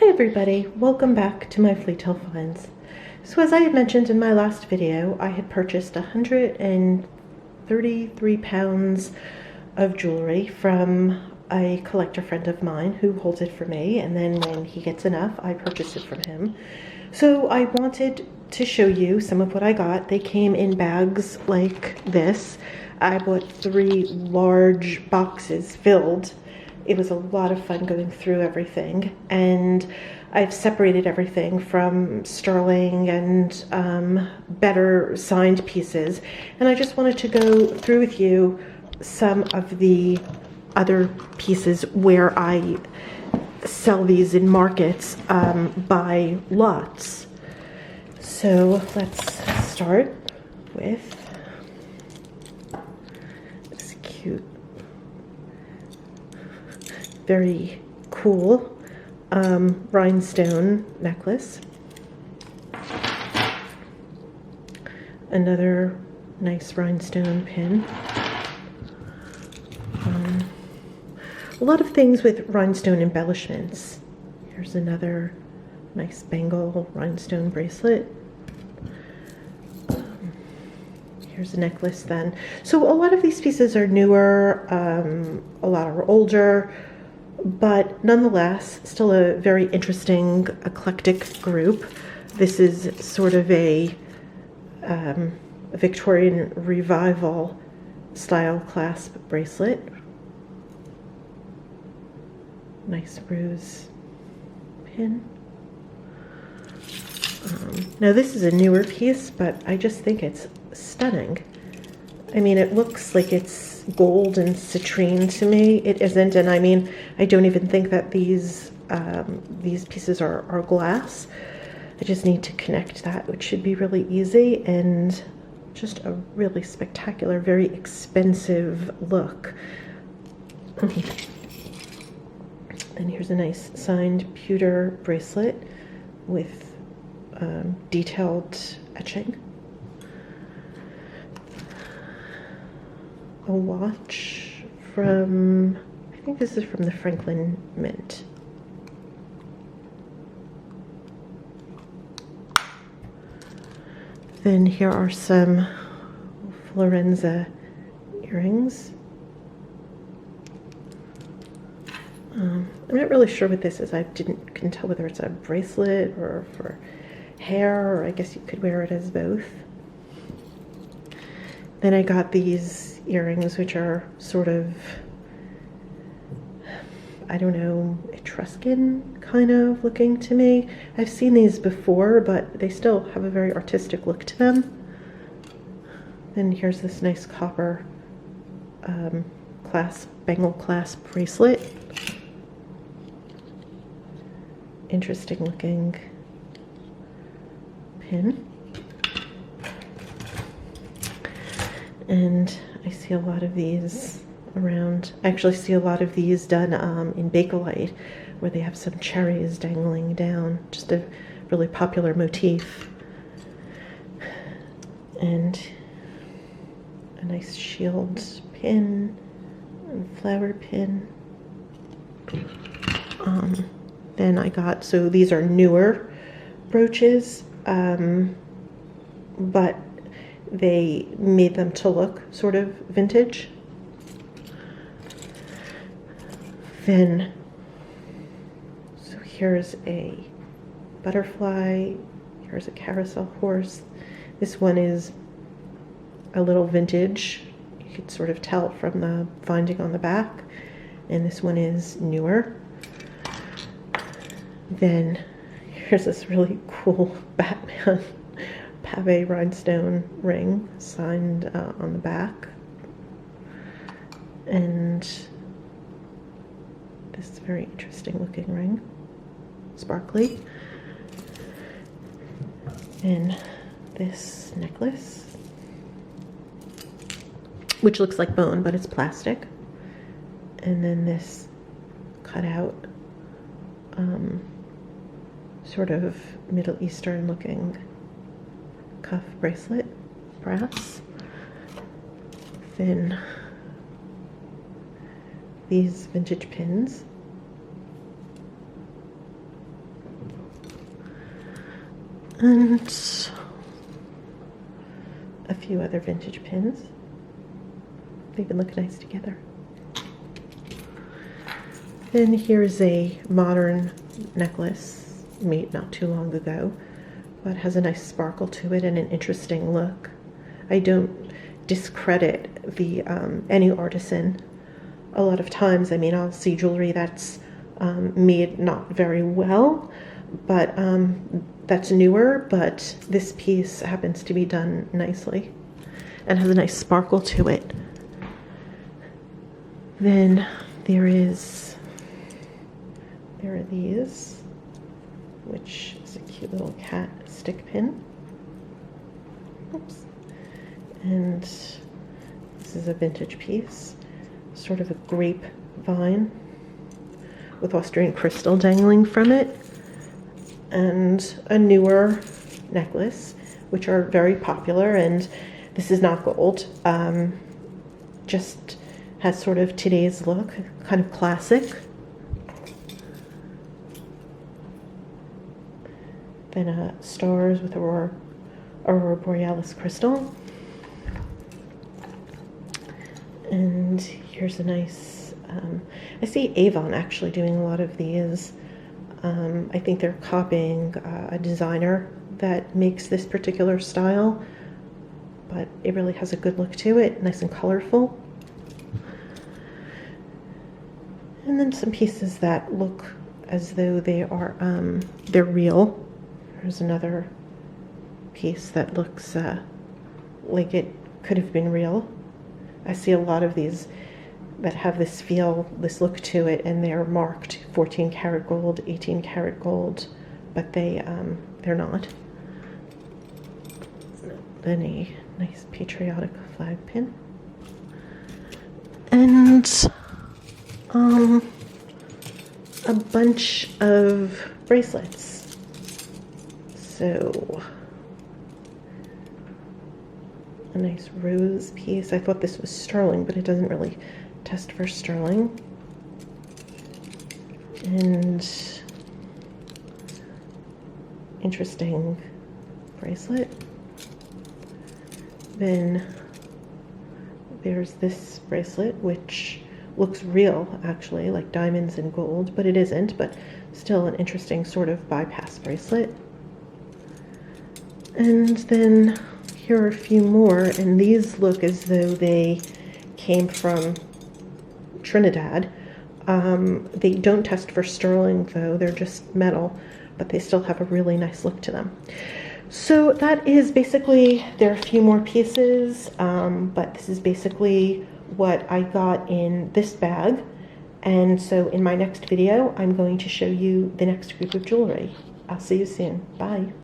Hi everybody, welcome back to my Fleetail Finds. So as I had mentioned in my last video, I had purchased 133 pounds of jewelry from a collector friend of mine who holds it for me, and then when he gets enough, I purchase it from him. So I wanted to show you some of what I got. They came in bags like this. I bought 3 large boxes filled. It was a lot of fun going through everything, and I've separated everything from sterling and better signed pieces, and I just wanted to go through with you some of the other pieces where I sell these in markets by lots. So let's start with this cute, very cool rhinestone necklace. Another nice rhinestone pin. A lot of things with rhinestone embellishments. Here's another nice bangle rhinestone bracelet. Here's a necklace then. So a lot of these pieces are newer, a lot are older, but nonetheless, still a very interesting, eclectic group. This is sort of a Victorian revival style clasp bracelet. Nice rose pin. Now this is a newer piece, but I just think it's stunning. I mean, it looks like it's gold and citrine to me. It isn't, and I mean, I don't even think that these pieces are glass. I just need to connect that, which should be really easy, and just a really spectacular, very expensive look. And here's a nice signed pewter bracelet with detailed etching. A watch from, I think this is from the Franklin Mint. Then here are some Florenza earrings. I'm not really sure what this is. I couldn't tell whether it's a bracelet or for hair, or I guess you could wear it as both. Then I got these earrings, which are sort of, I don't know, Etruscan kind of looking to me. I've seen these before, but they still have a very artistic look to them. Then here's this nice copper bangle clasp bracelet. Interesting looking pin. And I see a lot of these around. I actually see a lot of these done in Bakelite, where they have some cherries dangling down. Just a really popular motif. And a nice shield pin and flower pin. Then I got, so these are newer brooches, but they made them to look sort of vintage. Then, so here's a butterfly, here's a carousel horse. This one is a little vintage. You could sort of tell from the finding on the back. And this one is newer. Then here's this really cool Batman pave rhinestone ring signed on the back, and this very interesting looking ring, sparkly, and this necklace, which looks like bone, but it's plastic, and then this cutout sort of Middle Eastern looking cuff bracelet, brass. Then these vintage pins, And a few other vintage pins. They even look nice together. Then here's a modern necklace made not too long ago, but has a nice sparkle to it and an interesting look. I don't discredit the any artisan. A lot of times, I mean, I'll see jewelry that's made not very well, but that's newer, but this piece happens to be done nicely and has a nice sparkle to it. Then there are these, which is a cute little cat stick pin. Oops. And this is a vintage piece, sort of a grapevine with Austrian crystal dangling from it, and a newer necklace, which are very popular. And this is not gold, just has sort of today's look, kind of classic. Then stars with Aurora Borealis crystal. And here's a nice, I see Avon actually doing a lot of these. I think they're copying a designer that makes this particular style, but it really has a good look to it, nice and colorful. And then some pieces that look as though they are, they're real. There's another piece that looks like it could have been real. I see a lot of these that have this feel, this look to it, and they're marked 14 karat gold, 18 karat gold, but they're not. Then a nice patriotic flag pin. And a bunch of bracelets. So a nice rose piece. I thought this was sterling, but it doesn't really test for sterling. And interesting bracelet. Then there's this bracelet, which looks real, actually, like diamonds and gold, but it isn't, but still an interesting sort of bypass bracelet. And then here are a few more, and these look as though they came from Trinidad. They don't test for sterling, though. They're just metal, but they still have a really nice look to them. So that is basically, there are a few more pieces, but this is basically what I got in this bag. And so in my next video, I'm going to show you the next group of jewelry. I'll see you soon. Bye.